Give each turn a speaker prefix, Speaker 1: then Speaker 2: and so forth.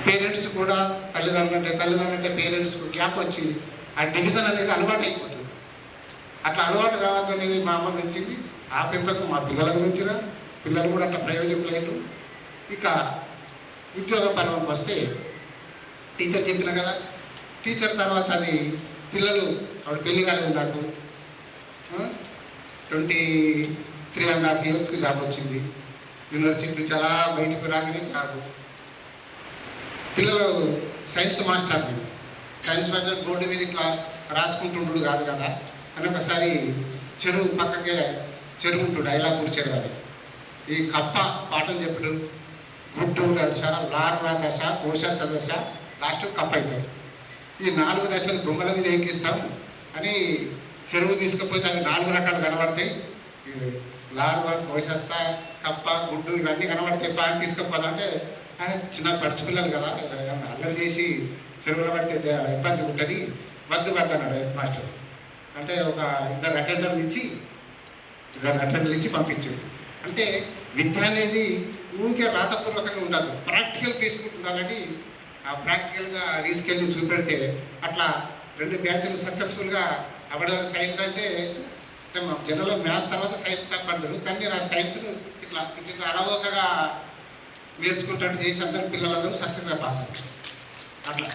Speaker 1: Parents కూడా తల్లిదండ్రులు అంటే పేరెంట్స్కు గ్యాప్ వచ్చి ఆ డివిజన్ అనేది అలవాటు అయిపోతుంది. అట్లా అలవాటు కావద్దనేది మా అమ్మ పెంచింది. ఆ పెంపకం మా పిల్లల గురించినా, పిల్లలు కూడా అట్లా ప్రయోజకులైన. ఇక ఉద్యోగ పర్వంకి వస్తే టీచర్ చెప్పిన కదా, టీచర్ తర్వాత అది పిల్లలు ఆవిడ పెళ్లి కాలేదు నాకు 23.5 yearsకి జాబ్ వచ్చింది. యూనివర్సిటీ నుంచి అలా బయటకు రాగానే జాబ్. పిల్లలు సైన్స్ మాస్టర్ బోర్డు మీద ఇట్లా రాసుకుంటుండు కాదు కదా అని ఒకసారి చెరువు పక్కకే చెరువు ఉంటుండు, ఐలాపూర్ చెరువు అని. ఈ కప్ప పాఠం చెప్పుడు గుడ్డు దశ, లార్వా దశ, కోశ సదశ, లాస్ట్ కప్ప అవుతాడు. ఈ 4 దశలు బొమ్మల మీద ఎక్కిస్తాం అని చెరువు తీసుకుపోతే అవి 4 రకాలు కనబడతాయి. లార్వా, కోశస్థ, కప్ప, గుడ్డు ఇవన్నీ కనబడతాయి. పాని తీసుకుపోదా అంటే చిన్న పడుచుపిల్లలు కదా, అల్లరి చేసి చెరువులో పడితే ఇబ్బంది ఉంటుంది, వద్దు అన్నాడు హెడ్ మాస్టర్. అంటే ఒక 2 అటెండర్లు ఇచ్చి పంపించాడు. అంటే విద్య అనేది ఊరికే రాతపూర్వకంగా ఉండాలి, ప్రాక్టికల్ తీసుకుంటుండాలని ఆ ప్రాక్టికల్గా తీసుకెళ్ళి చూపెడితే అట్లా 2 బ్యాచ్లు సక్సెస్ఫుల్గా అవ్వడం. సైన్స్ అంటే జనరల్ మ్యాథ్స్ తర్వాత సైన్స్ తప్పంటారు, కానీ నా సైన్స్ను ఇట్లా అలవోకగా నేర్చుకుంటాడు చేసి అందరు పిల్లలందరూ సక్సెస్గా పాస్ అవుతారు. అట్లా